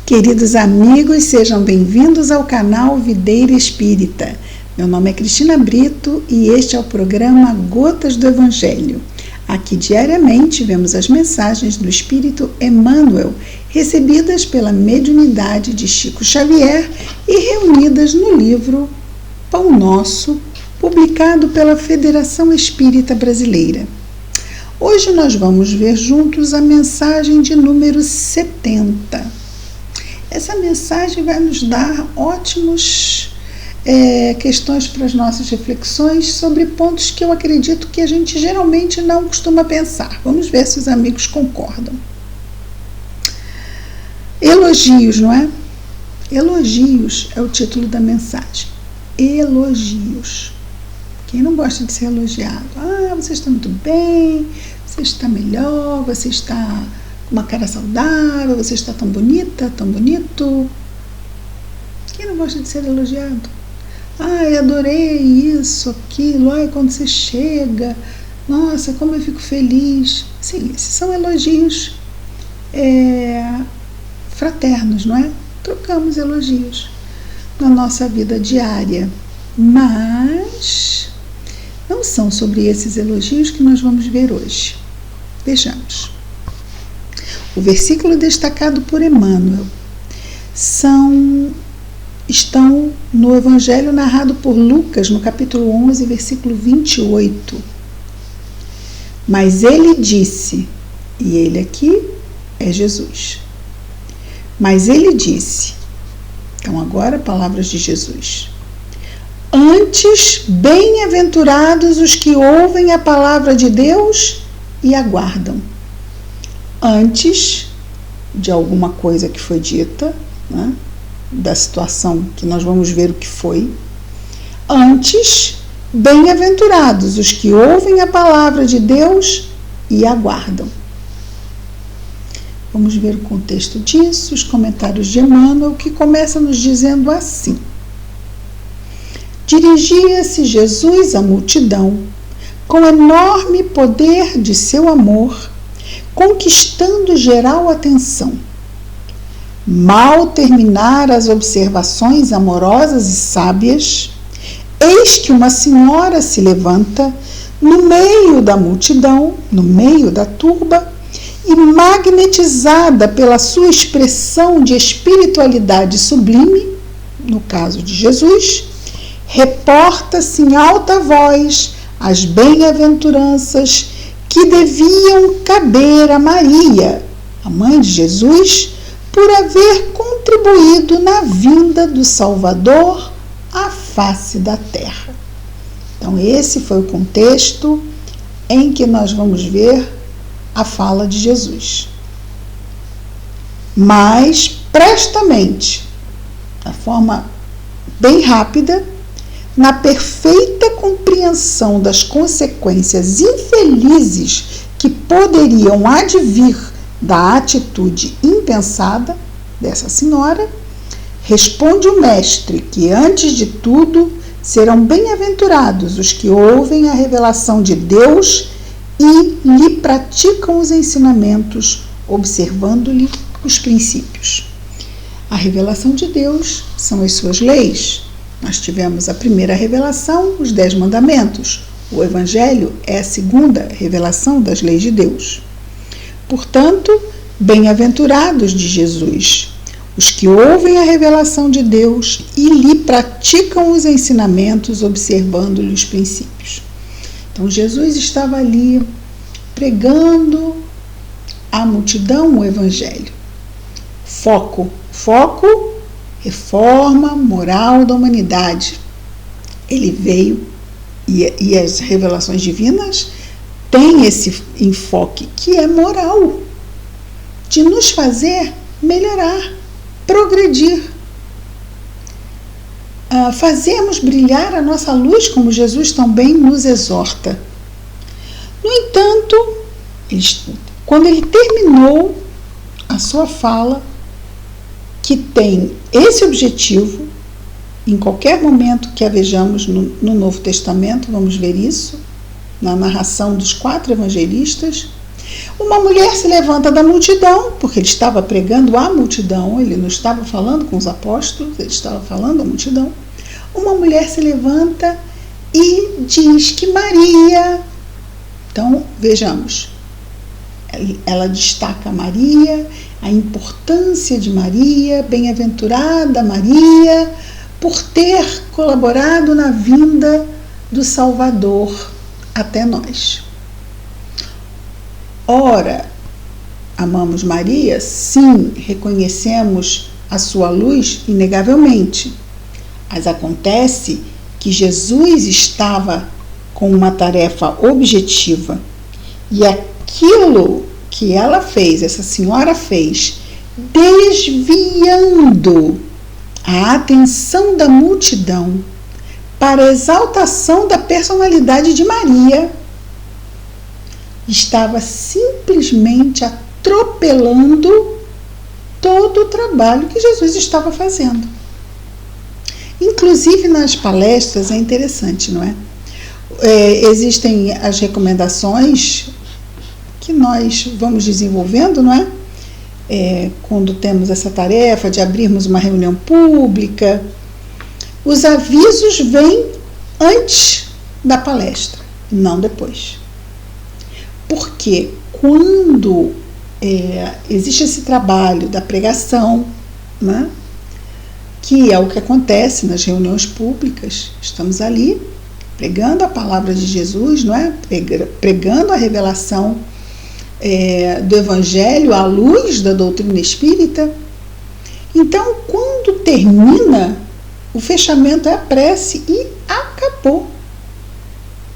Queridos amigos, sejam bem-vindos ao canal Videira Espírita. Meu nome é Cristina Brito e este é o programa Gotas do Evangelho. Aqui diariamente vemos as mensagens do Espírito Emmanuel, recebidas pela mediunidade de Chico Xavier e reunidas no livro Pão Nosso, publicado pela Federação Espírita Brasileira. Hoje nós vamos ver juntos a mensagem de número 70. Essa mensagem vai nos dar ótimas questões para as nossas reflexões sobre pontos que eu acredito que a gente geralmente não costuma pensar. Vamos ver se os amigos concordam. Elogios, não é? Elogios é o título da mensagem. Elogios. Quem não gosta de ser elogiado? Você está muito bem, você está melhor, você está com uma cara saudável, você está tão bonita, tão bonito. Quem não gosta de ser elogiado? Adorei isso, aquilo, quando você chega, nossa, como eu fico feliz. Sim, esses são elogios fraternos, não é? Trocamos elogios na nossa vida diária, mas não são sobre esses elogios que nós vamos ver hoje. Vejamos. O versículo destacado por Emmanuel estão no Evangelho narrado por Lucas, no capítulo 11, versículo 28. Mas ele disse, e ele aqui é Jesus. Mas ele disse, então agora palavras de Jesus. Antes, bem-aventurados os que ouvem a palavra de Deus e aguardam. Antes de alguma coisa que foi dita, né, da situação que nós vamos ver o que foi. Antes, bem-aventurados os que ouvem a palavra de Deus e aguardam. Vamos ver o contexto disso, os comentários de Emmanuel, que começa nos dizendo assim. Dirigia-se Jesus à multidão com enorme poder de seu amor, conquistando geral atenção. Mal terminar as observações amorosas e sábias, eis que uma senhora se levanta no meio da multidão, no meio da turba, e magnetizada pela sua expressão de espiritualidade sublime, no caso de Jesus, reporta-se em alta voz as bem-aventuranças que deviam caber a Maria, a mãe de Jesus, por haver contribuído na vinda do Salvador à face da terra. Então, esse foi o contexto em que nós vamos ver a fala de Jesus. Mas, prestamente, da forma bem rápida, na perfeita compreensão das consequências infelizes que poderiam advir da atitude impensada dessa senhora, responde o mestre que, antes de tudo, serão bem-aventurados os que ouvem a revelação de Deus e lhe praticam os ensinamentos, observando-lhe os princípios. A revelação de Deus são as suas leis. Nós tivemos a primeira revelação, os 10 mandamentos. O Evangelho é a segunda revelação das leis de Deus. Portanto, bem-aventurados de Jesus, os que ouvem a revelação de Deus e lhe praticam os ensinamentos, observando-lhe os princípios. Então, Jesus estava ali pregando à multidão o Evangelho. Foco, reforma moral da humanidade. Ele veio e as revelações divinas têm esse enfoque que é moral, de nos fazer melhorar, progredir, fazermos brilhar a nossa luz, como Jesus também nos exorta. No entanto, quando ele terminou a sua fala, que tem esse objetivo, em qualquer momento que a vejamos no Novo Testamento, vamos ver isso, na narração dos 4 evangelistas, Uma mulher se levanta da multidão, porque ele estava pregando à multidão, ele não estava falando com os apóstolos, ele estava falando à multidão. Uma mulher se levanta e diz que Maria... Então, vejamos, ela destaca Maria, a importância de Maria, bem-aventurada Maria, por ter colaborado na vinda do Salvador até nós. Ora, amamos Maria? Sim, reconhecemos a sua luz, inegavelmente. Mas acontece que Jesus estava com uma tarefa objetiva e aquilo que ela fez, essa senhora fez, desviando a atenção da multidão para a exaltação da personalidade de Maria, estava simplesmente atropelando todo o trabalho que Jesus estava fazendo. Inclusive nas palestras é interessante, não é? Existem as recomendações que nós vamos desenvolvendo, não é? Quando temos essa tarefa de abrirmos uma reunião pública, os avisos vêm antes da palestra, não depois. Porque quando existe esse trabalho da pregação, né, que é o que acontece nas reuniões públicas, estamos ali pregando a palavra de Jesus, não é? Pregando a revelação do Evangelho à luz da doutrina espírita. Então, quando termina, o fechamento é a prece e acabou.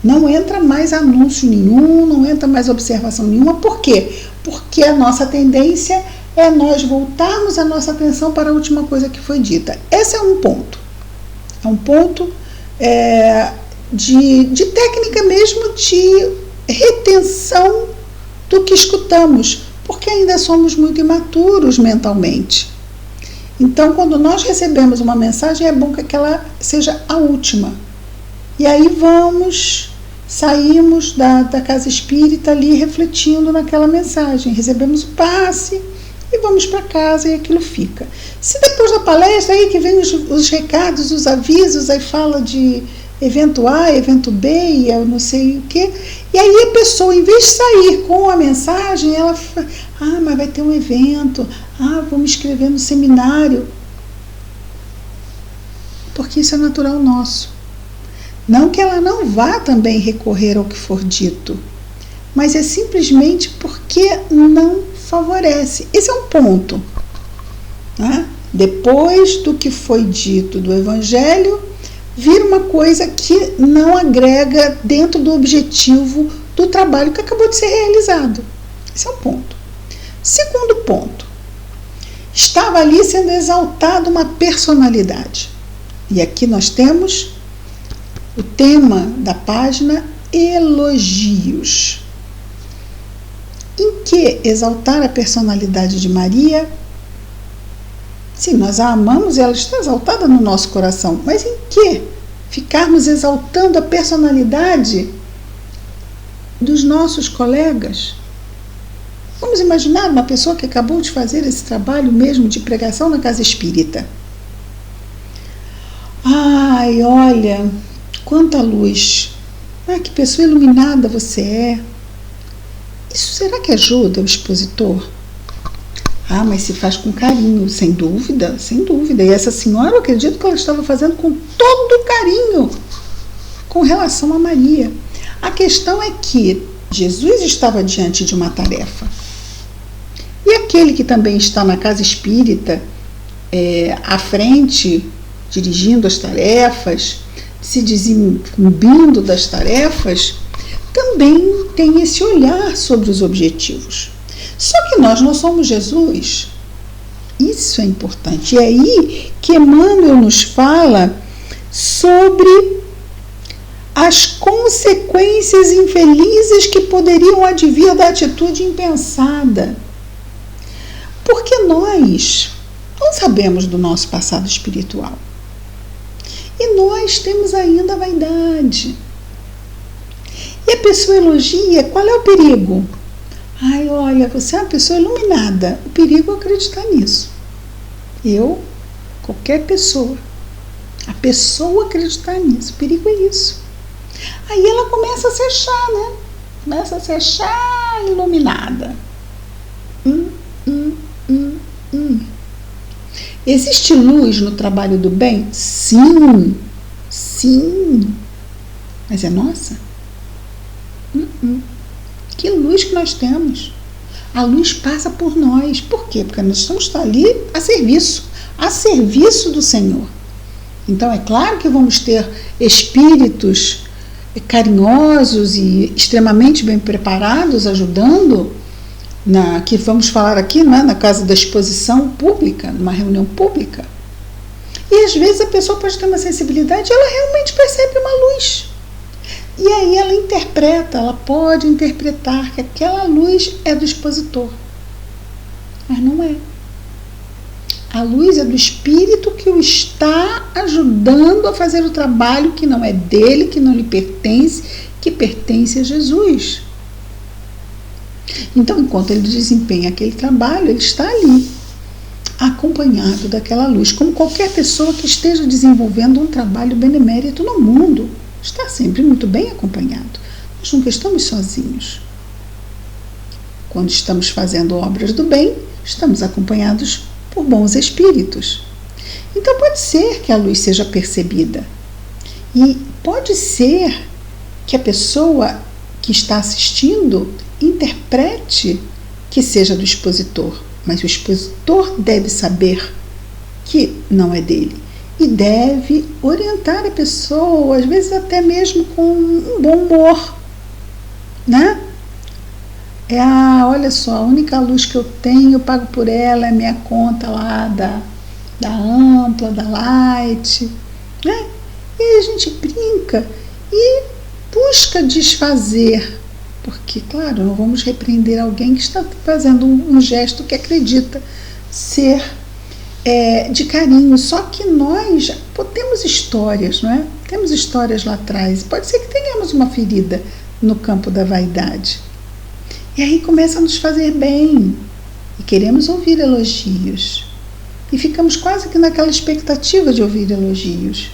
Não entra mais anúncio nenhum, não entra mais observação nenhuma. Por quê? Porque a nossa tendência é nós voltarmos a nossa atenção para a última coisa que foi dita. Esse é um ponto. É um ponto de técnica mesmo, de retenção do que escutamos, porque ainda somos muito imaturos mentalmente. Então, quando nós recebemos uma mensagem, é bom que ela seja a última. E aí saímos da casa espírita ali refletindo naquela mensagem, recebemos o passe e vamos para casa e aquilo fica. Se depois da palestra aí que vem os recados, os avisos, aí fala de evento A, evento B e eu não sei o que, e aí a pessoa, em vez de sair com a mensagem, ela fala, mas vai ter um evento, vou me inscrever no seminário, porque isso é natural nosso. Não que ela não vá também recorrer ao que for dito, mas é simplesmente porque não favorece. Esse é um ponto, né? Depois do que foi dito do Evangelho, vira uma coisa que não agrega dentro do objetivo do trabalho que acabou de ser realizado. Esse é um ponto. Segundo ponto, estava ali sendo exaltada uma personalidade. E aqui nós temos o tema da página, elogios. Em que exaltar a personalidade de Maria? Sim, nós a amamos e ela está exaltada no nosso coração, mas em que ficarmos exaltando a personalidade dos nossos colegas? Vamos imaginar uma pessoa que acabou de fazer esse trabalho mesmo de pregação na casa espírita. Ai, olha, quanta luz! Que pessoa iluminada você é! Isso será que ajuda o expositor? Mas se faz com carinho, sem dúvida, sem dúvida. E essa senhora, eu acredito que ela estava fazendo com todo carinho com relação a Maria. A questão é que Jesus estava diante de uma tarefa. E aquele que também está na casa espírita, à frente, dirigindo as tarefas, se desincumbindo das tarefas, também tem esse olhar sobre os objetivos. Só que nós não somos Jesus. Isso é importante. E é aí que Emmanuel nos fala sobre as consequências infelizes que poderiam advir da atitude impensada. Porque nós não sabemos do nosso passado espiritual. E nós temos ainda a vaidade. E a pessoa elogia, qual é o perigo? Ai, olha, você é uma pessoa iluminada. O perigo é acreditar nisso. Qualquer pessoa, a pessoa acreditar nisso, o perigo é isso. Aí ela começa a se achar, né? Começa a se achar iluminada. Existe luz no trabalho do bem? Sim, sim. Mas é nossa? Que luz que nós temos? A luz passa por nós. Por quê? Porque nós estamos ali a serviço do Senhor. Então é claro que vamos ter espíritos carinhosos e extremamente bem preparados, ajudando, que vamos falar aqui, não é? Na casa da exposição pública, numa reunião pública. E às vezes a pessoa pode ter uma sensibilidade e ela realmente percebe uma luz. E aí ela pode interpretar que aquela luz é do expositor. Mas não é. A luz é do espírito que o está ajudando a fazer o trabalho que não é dele, que não lhe pertence, que pertence a Jesus. Então, enquanto ele desempenha aquele trabalho, ele está ali, acompanhado daquela luz, como qualquer pessoa que esteja desenvolvendo um trabalho benemérito no mundo. Está sempre muito bem acompanhado. Nós nunca estamos sozinhos. Quando estamos fazendo obras do bem, estamos acompanhados por bons espíritos. Então pode ser que a luz seja percebida. E pode ser que a pessoa que está assistindo interprete que seja do expositor. Mas o expositor deve saber que não é dele. E deve orientar a pessoa, às vezes até mesmo com um bom humor, né? Olha só, a única luz que eu tenho, eu pago por ela, é minha conta lá da Ampla, da Light, né? E aí a gente brinca e busca desfazer, porque, claro, não vamos repreender alguém que está fazendo um gesto que acredita ser de carinho, só que nós temos histórias, não é? Temos histórias lá atrás, pode ser que tenhamos uma ferida no campo da vaidade, e aí começa a nos fazer bem, e queremos ouvir elogios, e ficamos quase que naquela expectativa de ouvir elogios,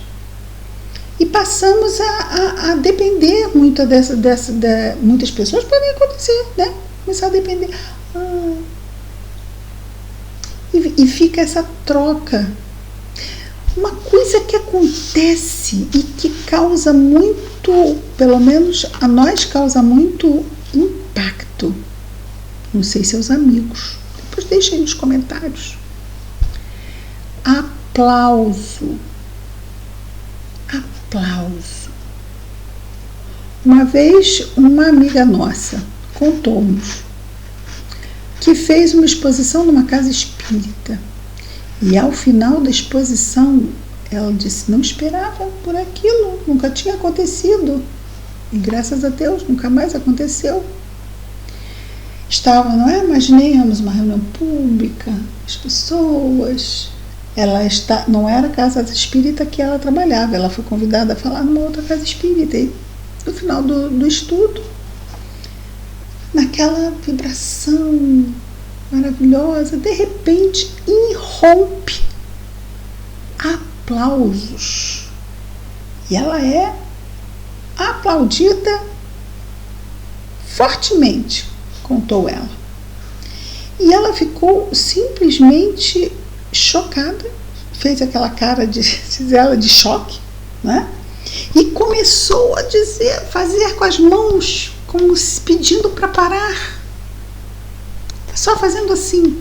e passamos a depender muito muitas pessoas podem acontecer, né? Começar a depender, e fica essa troca. Uma coisa que acontece e que causa muito, pelo menos a nós causa muito impacto. Não sei seus amigos. Depois deixem aí nos comentários. Aplauso. Aplauso. Uma vez uma amiga nossa contou-nos que fez uma exposição numa casa espírita. E ao final da exposição, ela disse, não esperava por aquilo, nunca tinha acontecido. E graças a Deus, nunca mais aconteceu. Imaginemos uma reunião pública, as pessoas. Não era a casa espírita que ela trabalhava, ela foi convidada a falar numa outra casa espírita. E no final do estudo, naquela vibração maravilhosa, de repente irrompe aplausos. E ela é aplaudida fortemente, contou ela. E ela ficou simplesmente chocada, fez aquela cara de choque, né? E começou a fazer com as mãos, como se pedindo para parar, só fazendo assim.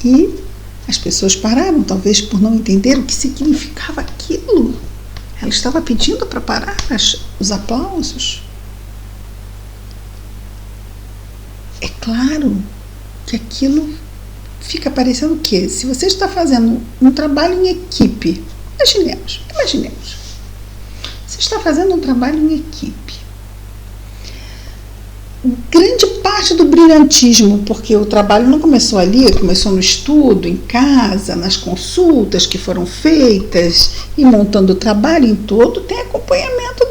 E as pessoas pararam, talvez por não entender o que significava aquilo. Ela estava pedindo para parar os aplausos. É claro que aquilo fica parecendo o quê? Se você está fazendo um trabalho em equipe, imaginemos, você está fazendo um trabalho em equipe. Grande parte do brilhantismo, porque o trabalho não começou ali, começou no estudo, em casa, nas consultas que foram feitas, e montando o trabalho em todo, tem acompanhamento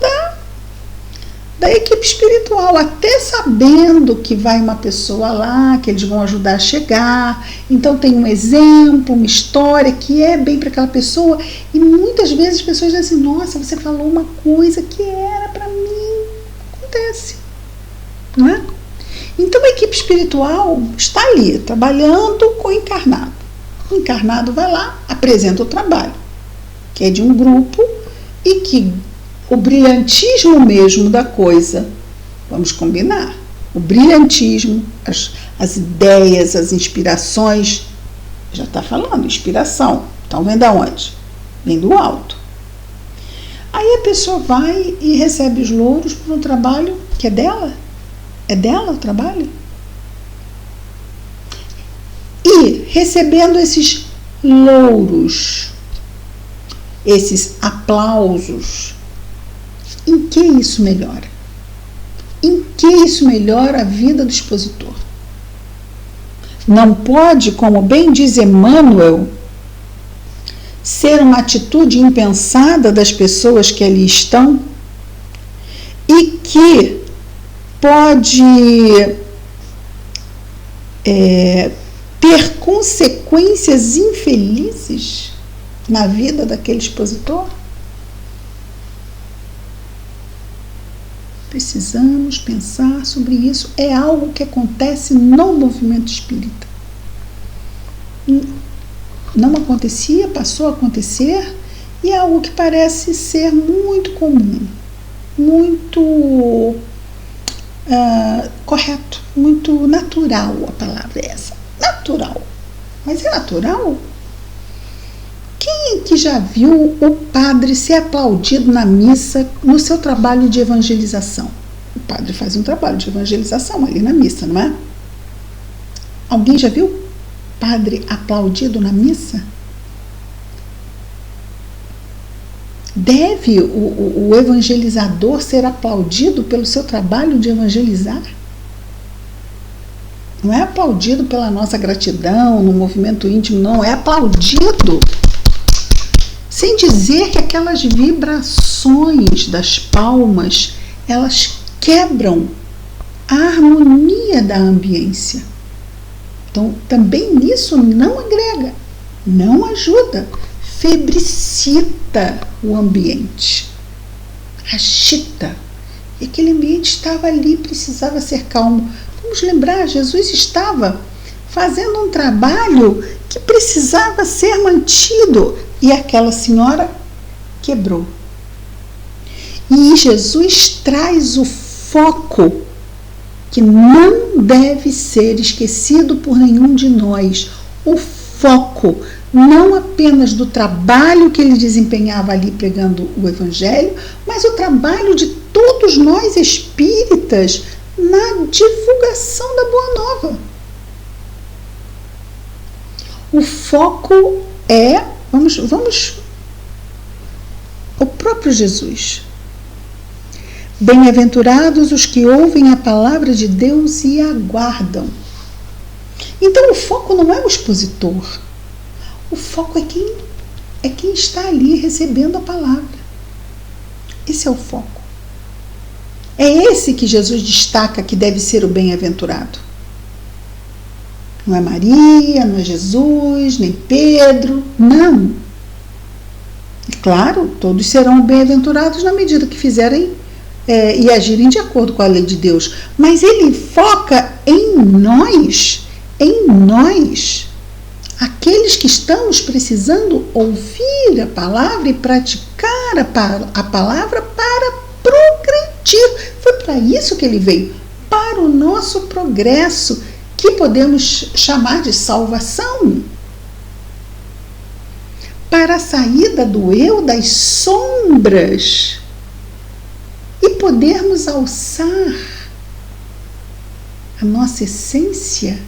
da equipe espiritual, até sabendo que vai uma pessoa lá, que eles vão ajudar a chegar. Então tem um exemplo, uma história que é bem para aquela pessoa, e muitas vezes as pessoas dizem assim: nossa, você falou uma coisa que era para mim. Acontece, não é? Então a equipe espiritual está ali, trabalhando com o encarnado. O encarnado vai lá, apresenta o trabalho, que é de um grupo, e que o brilhantismo mesmo da coisa, vamos combinar, o brilhantismo, as ideias, as inspirações, já está falando, inspiração, então vem da onde? Vem do alto. Aí a pessoa vai e recebe os louros por um trabalho que é dela. É dela o trabalho? E recebendo esses louros, esses aplausos, em que isso melhora? Em que isso melhora a vida do expositor? Não pode, como bem diz Emmanuel, ser uma atitude impensada das pessoas que ali estão e que pode ter consequências infelizes na vida daquele expositor? Precisamos pensar sobre isso. É algo que acontece no movimento espírita. Não acontecia, passou a acontecer, e é algo que parece ser muito comum, muito correto, muito natural. A palavra é essa, natural. Mas é natural? Quem que já viu o padre ser aplaudido na missa no seu trabalho de evangelização? O padre faz um trabalho de evangelização ali na missa, não é? Alguém já viu padre aplaudido na missa? Deve o evangelizador ser aplaudido pelo seu trabalho de evangelizar? Não é aplaudido pela nossa gratidão no movimento íntimo, não, é aplaudido. Sem dizer que aquelas vibrações das palmas, elas quebram a harmonia da ambiência. Então, também nisso não agrega, não ajuda, febricita o ambiente, agita. E aquele ambiente estava ali, precisava ser calmo. Vamos lembrar, Jesus estava fazendo um trabalho que precisava ser mantido, e aquela senhora quebrou. E Jesus traz o foco que não deve ser esquecido por nenhum de nós. O foco não apenas do trabalho que ele desempenhava ali pregando o Evangelho, mas o trabalho de todos nós espíritas na divulgação da Boa Nova. O foco é, vamos, o próprio Jesus. Bem-aventurados os que ouvem a palavra de Deus e aguardam. Então o foco não é o expositor. O foco é quem está ali recebendo a palavra. Esse é o foco. É esse que Jesus destaca que deve ser o bem-aventurado. Não é Maria, não é Jesus, nem Pedro, não. Claro, todos serão bem-aventurados na medida que fizerem e agirem de acordo com a lei de Deus. Mas ele foca em nós, aqueles que estamos precisando ouvir a palavra e praticar a palavra para progredir. Foi para isso que ele veio, para o nosso progresso, que podemos chamar de salvação, para a saída do eu, das sombras, e podermos alçar a nossa essência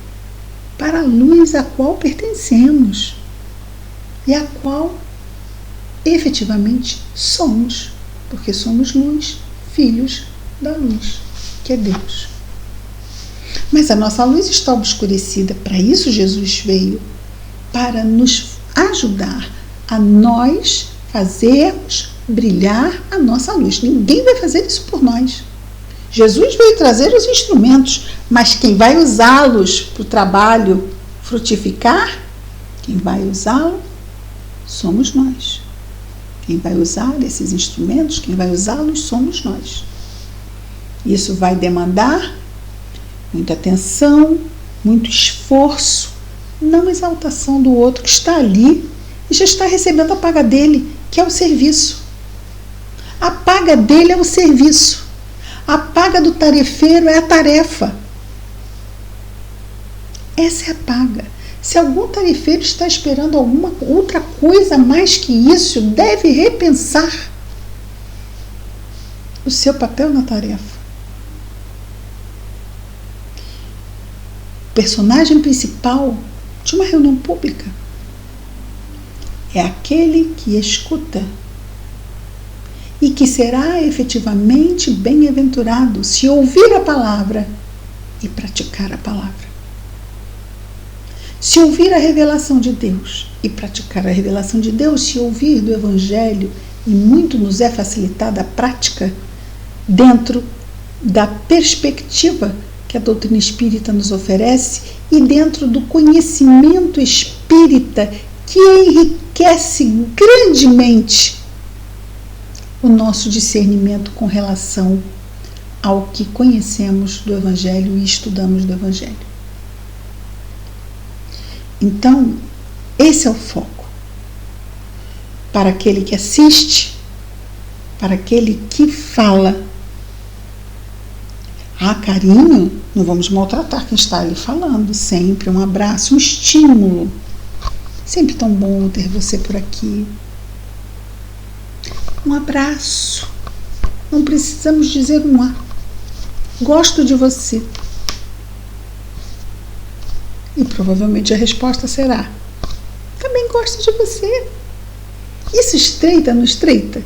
para a luz a qual pertencemos e a qual efetivamente somos, porque somos luz, filhos da luz, que é Deus. Mas a nossa luz está obscurecida. Para isso Jesus veio, para nos ajudar a nós fazermos brilhar a nossa luz. Ninguém vai fazer isso por nós. Jesus veio trazer os instrumentos, mas quem vai usá-los para o trabalho frutificar, quem vai usá-lo somos nós. Quem vai usar esses instrumentos, quem vai usá-los somos nós. Isso vai demandar muita atenção, muito esforço, não exaltação do outro que está ali e já está recebendo a paga dele, que é o serviço. A paga dele é o serviço. A paga do tarefeiro é a tarefa. Essa é a paga. Se algum tarefeiro está esperando alguma outra coisa mais que isso, deve repensar o seu papel na tarefa. O personagem principal de uma reunião pública é aquele que escuta e que será efetivamente bem-aventurado se ouvir a palavra e praticar a palavra. Se ouvir a revelação de Deus e praticar a revelação de Deus, se ouvir do Evangelho, e muito nos é facilitada a prática dentro da perspectiva que a doutrina espírita nos oferece e dentro do conhecimento espírita que enriquece grandemente o nosso discernimento com relação ao que conhecemos do Evangelho e estudamos do Evangelho. Então, esse é o foco. Para aquele que assiste, para aquele que fala. Carinho, não vamos maltratar quem está ali falando. Sempre um abraço, um estímulo. Sempre tão bom ter você por aqui. Um abraço. Não precisamos dizer um A. Gosto de você. E provavelmente a resposta será: também gosto de você. Isso estreita, não estreita?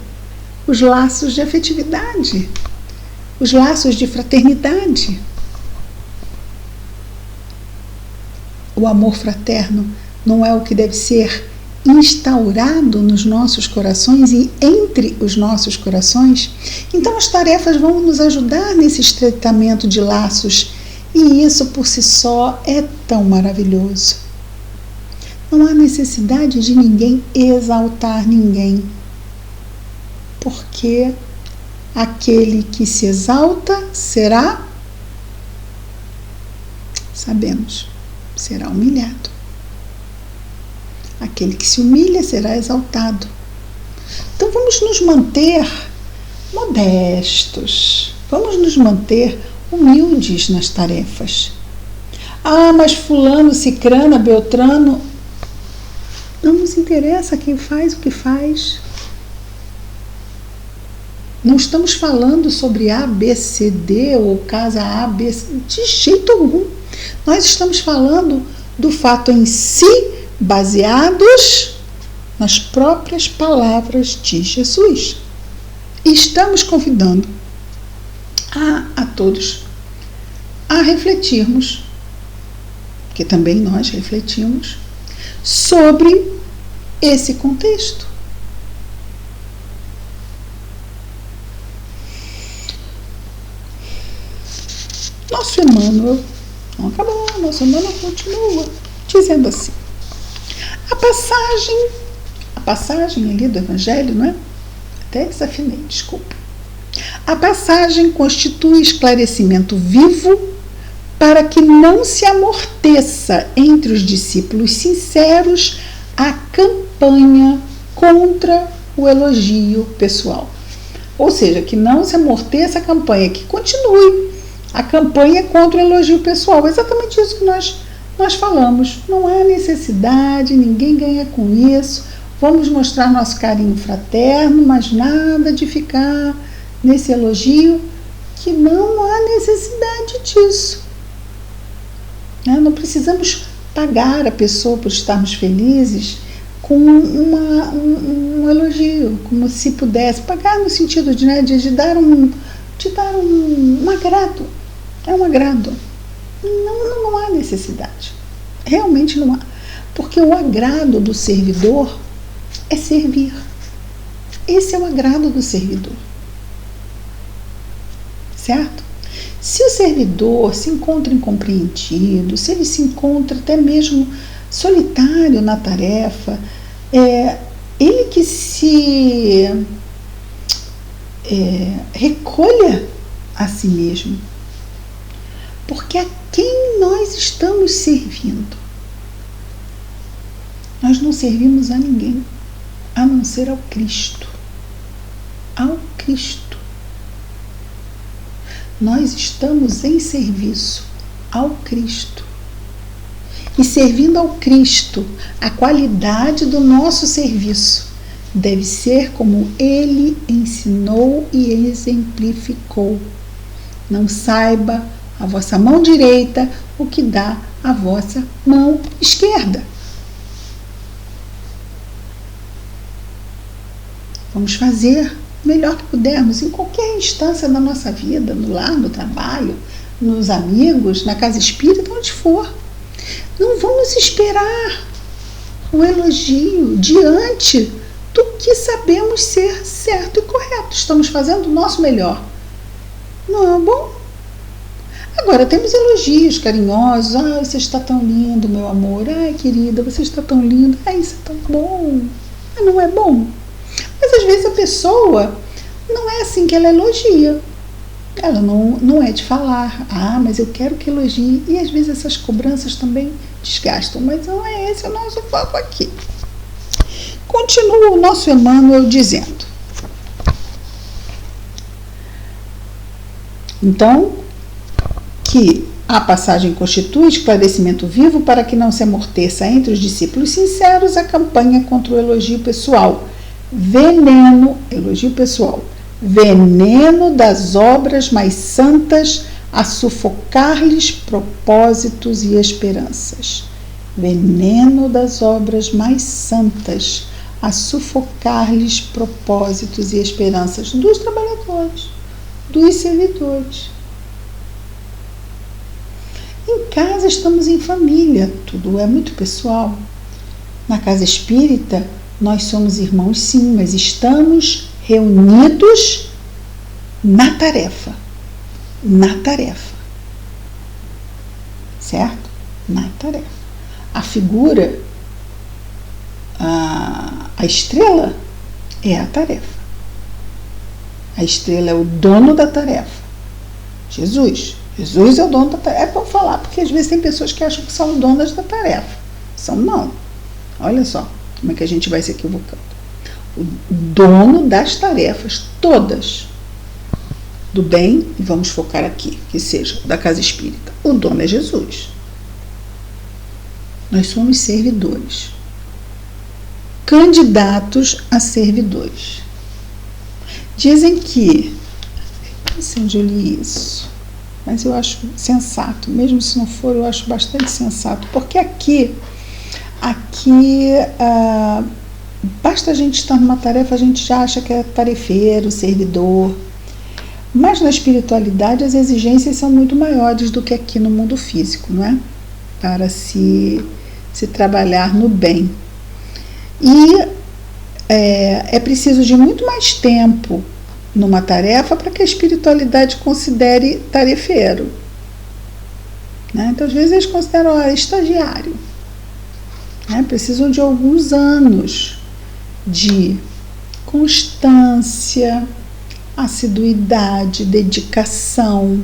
Os laços de afetividade, os laços de fraternidade. O amor fraterno não é o que deve ser instaurado nos nossos corações e entre os nossos corações? Então as tarefas vão nos ajudar nesse estreitamento de laços. E isso por si só é tão maravilhoso. Não há necessidade de ninguém exaltar ninguém, porque aquele que se exalta será, sabemos, será humilhado. Aquele que se humilha será exaltado. Então vamos nos manter modestos, vamos nos manter humildes nas tarefas. Mas fulano, cicrana, beltrano, não nos interessa quem faz o que faz. Não estamos falando sobre A, B, C, D ou casa A, B, C, de jeito algum. Nós estamos falando do fato em si, baseados nas próprias palavras de Jesus. E estamos convidando a todos a refletirmos, porque também nós refletimos, sobre esse contexto. Nosso Emmanuel não acabou, nosso Emmanuel continua dizendo assim: a passagem ali do Evangelho, não é? Até desafinei, desculpa. A passagem constitui esclarecimento vivo para que não se amorteça entre os discípulos sinceros a campanha contra o elogio pessoal. Ou seja, que não se amorteça a campanha, que continue a campanha contra o elogio pessoal. É exatamente isso que nós falamos. Não há necessidade, ninguém ganha com isso. Vamos mostrar nosso carinho fraterno, mas nada de ficar nesse elogio, que não há necessidade disso. Não precisamos pagar a pessoa por estarmos felizes com um elogio, como se pudesse pagar no sentido de dar um agrado. É um agrado. Não há necessidade. Realmente não há. Porque o agrado do servidor é servir. Esse é o agrado do servidor. Certo? Se o servidor se encontra incompreendido, se ele se encontra até mesmo solitário na tarefa, ele que se recolha a si mesmo. Porque a quem nós estamos servindo? Nós não servimos a ninguém, a não ser ao Cristo. Ao Cristo. Nós estamos em serviço ao Cristo. E servindo ao Cristo, a qualidade do nosso serviço deve ser como Ele ensinou e exemplificou. Não saiba a vossa mão direita o que dá a vossa mão esquerda. Vamos fazer o melhor que pudermos em qualquer instância da nossa vida, no lar, no trabalho, nos amigos, na casa espírita, onde for. Não vamos esperar o elogio diante do que sabemos ser certo e correto. Estamos fazendo o nosso melhor. Não é bom? Agora, temos elogios carinhosos. Você está tão lindo, meu amor. Querida, você está tão lindo. Isso é tão bom. Mas não é bom? Mas às vezes a pessoa não é assim que ela elogia. Ela não é de falar, mas eu quero que elogie. E às vezes essas cobranças também desgastam. Mas não é esse o nosso foco aqui. Continua o nosso Emmanuel dizendo. Então, que a passagem constitui esclarecimento vivo para que não se amorteça entre os discípulos sinceros a campanha contra o elogio pessoal. Elogio pessoal. Veneno das obras mais santas a sufocar-lhes propósitos e esperanças. Veneno das obras mais santas a sufocar-lhes propósitos e esperanças dos trabalhadores, dos servidores. Em casa estamos em família, tudo é muito pessoal. Na casa espírita, nós somos irmãos sim, mas estamos reunidos na tarefa. Na tarefa. Certo? Na tarefa. A figura, a estrela é a tarefa. A estrela é o dono da tarefa. Jesus é o dono da tarefa. É bom falar, porque às vezes tem pessoas que acham que são donas da tarefa. São não. Olha só como é que a gente vai se equivocando. O dono das tarefas, todas, do bem, e vamos focar aqui, que seja da casa espírita. O dono é Jesus. Nós somos servidores. Candidatos a servidores. Dizem que, não sei onde eu li isso, mas eu acho sensato, mesmo se não for, eu acho bastante sensato, porque aqui basta a gente estar numa tarefa, a gente já acha que é tarefeiro, servidor, mas na espiritualidade as exigências são muito maiores do que aqui no mundo físico, não é? Para se trabalhar no bem. E é preciso de muito mais tempo numa tarefa para que a espiritualidade considere tarefeiro. Né? Então, às vezes, eles consideram estagiário. Né? Precisam de alguns anos de constância, assiduidade, dedicação,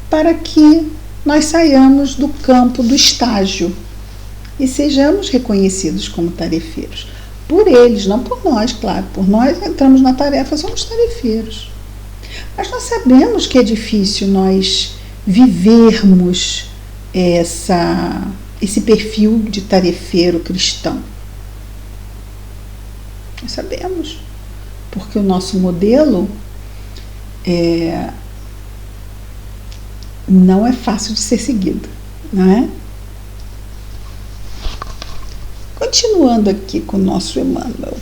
para que nós saiamos do campo do estágio e sejamos reconhecidos como tarefeiros. Por eles, não por nós, claro. Por nós entramos na tarefa, somos tarefeiros. Mas nós sabemos que é difícil nós vivermos esse perfil de tarefeiro cristão. Nós sabemos. Porque o nosso modelo não é fácil de ser seguido, não é? Continuando aqui com o nosso Emmanuel.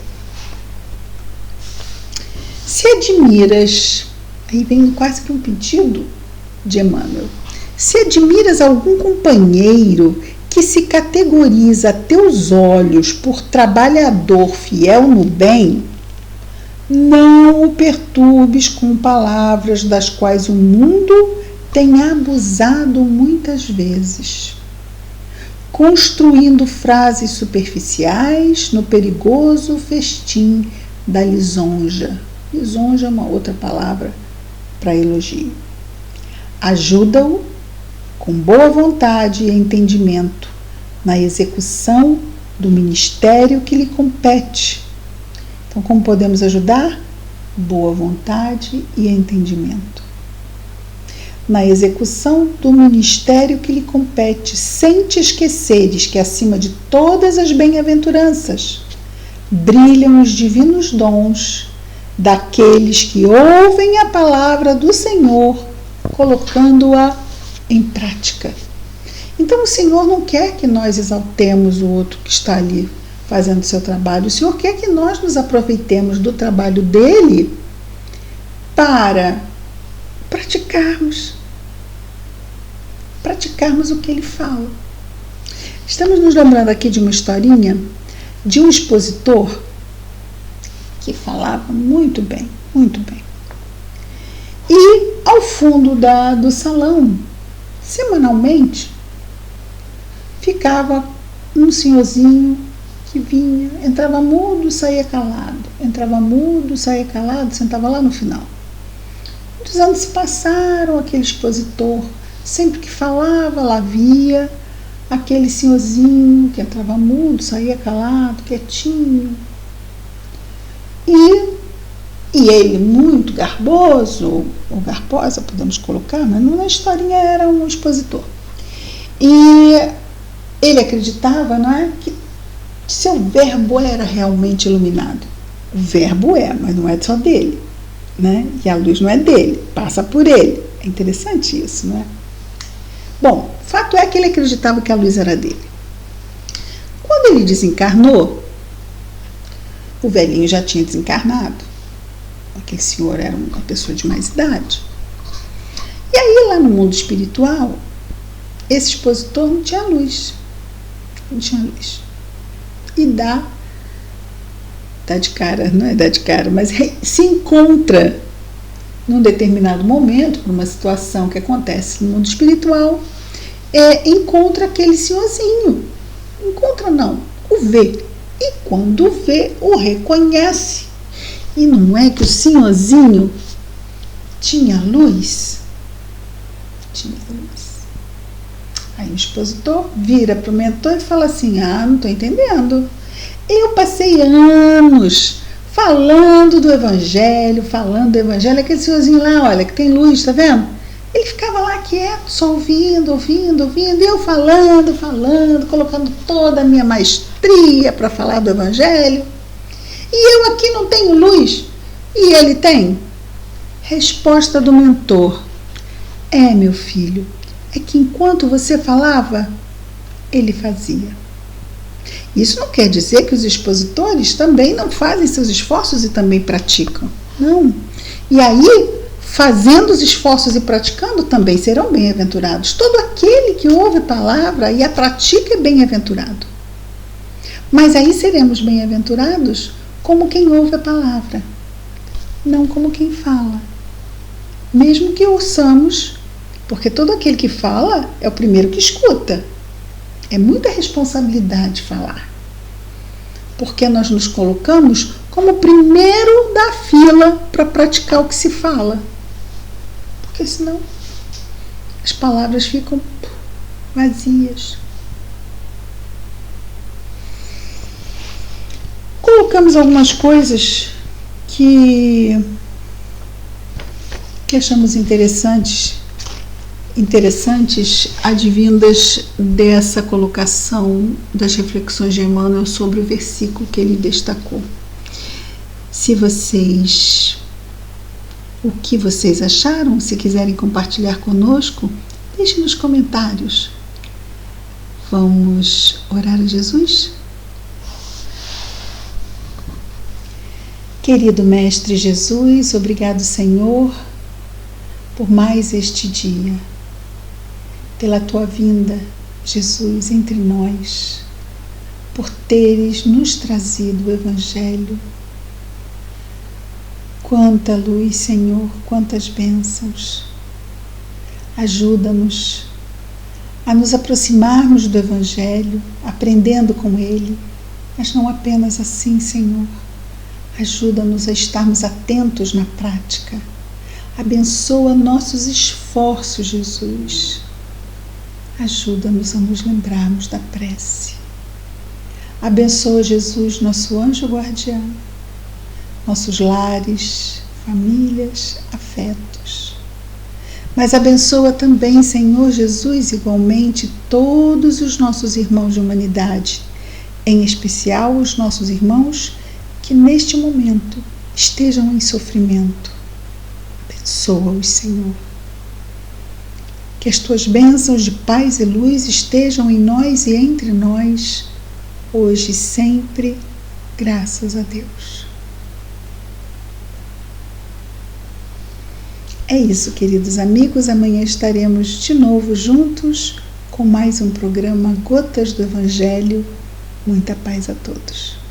Se admiras, aí vem quase que um pedido de Emmanuel, se admiras algum companheiro que se categoriza a teus olhos por trabalhador fiel no bem, Não o perturbes com palavras das quais o mundo tem abusado muitas vezes, construindo frases superficiais no perigoso festim da lisonja. Lisonja é uma outra palavra para elogio. Ajuda-o com boa vontade e entendimento na execução do ministério que lhe compete. Então, como podemos ajudar? Boa vontade e entendimento na execução do ministério que lhe compete, sem te esqueceres que acima de todas as bem-aventuranças brilham os divinos dons daqueles que ouvem a palavra do Senhor, colocando-a em prática. Então o Senhor não quer que nós exaltemos o outro que está ali fazendo o seu trabalho. O Senhor quer que nós nos aproveitemos do trabalho dele para praticarmos o que ele fala. Estamos nos lembrando aqui de uma historinha de um expositor que falava muito bem, muito bem. E ao fundo do salão, semanalmente, ficava um senhorzinho que vinha, entrava mudo, saía calado, entrava mudo, saía calado, sentava lá no final. Muitos anos se passaram, aquele expositor, sempre que falava, lá via aquele senhorzinho que entrava mudo, saía calado, quietinho. E ele, muito garboso, ou garbosa, podemos colocar, mas na historinha era um expositor. E ele acreditava, não é, que seu verbo era realmente iluminado. O verbo é, mas não é só dele, né? E a luz não é dele, passa por ele. É interessante isso, não é? Bom, o fato é que ele acreditava que a luz era dele. Quando ele desencarnou, o velhinho já tinha desencarnado. Aquele senhor era uma pessoa de mais idade. E aí, lá no mundo espiritual, esse expositor não tinha luz. Não tinha luz. E dá de cara, não é dar de cara, mas se encontra num determinado momento, por uma situação que acontece no mundo espiritual, encontra aquele senhorzinho. Encontra não, o vê. E quando vê, o reconhece. E não é que o senhorzinho tinha luz? Tinha luz. Aí o expositor vira para o mentor e fala assim: não estou entendendo. Eu passei anos falando do evangelho, aquele senhorzinho lá, olha, que tem luz, tá vendo? Ele ficava lá quieto, só ouvindo, e eu falando, colocando toda a minha maestria para falar do evangelho. E eu aqui não tenho luz. E ele tem? Resposta do mentor: meu filho, é que enquanto você falava, ele fazia. Isso não quer dizer que os expositores também não fazem seus esforços e também praticam. Não. E aí, fazendo os esforços e praticando, também serão bem-aventurados. Todo aquele que ouve a palavra e a pratica é bem-aventurado. Mas aí seremos bem-aventurados como quem ouve a palavra, não como quem fala. Mesmo que ouçamos, porque todo aquele que fala é o primeiro que escuta. É muita responsabilidade falar, porque nós nos colocamos como o primeiro da fila para praticar o que se fala, porque senão as palavras ficam vazias. Colocamos algumas coisas que achamos interessantes advindas dessa colocação das reflexões de Emmanuel sobre o versículo que ele destacou. O que vocês acharam, se quiserem compartilhar conosco, deixe nos comentários. Vamos orar a Jesus? Querido Mestre Jesus, obrigado, Senhor, por mais este dia, pela tua vinda, Jesus, entre nós, por teres nos trazido o Evangelho, Quanta luz, Senhor, quantas bênçãos. Ajuda-nos a nos aproximarmos do Evangelho, aprendendo com ele, mas não apenas assim, Senhor. Ajuda-nos a estarmos atentos na prática. Abençoa nossos esforços, Jesus. Ajuda-nos a nos lembrarmos da prece. Abençoa, Jesus, nosso anjo guardião, nossos lares, famílias, afetos. Mas abençoa também, Senhor Jesus, igualmente todos os nossos irmãos de humanidade, em especial os nossos irmãos que neste momento estejam em sofrimento. Abençoa-os, Senhor. Que as tuas bênçãos de paz e luz estejam em nós e entre nós, hoje e sempre, graças a Deus. É isso, queridos amigos. Amanhã estaremos de novo juntos com mais um programa Gotas do Evangelho. Muita paz a todos.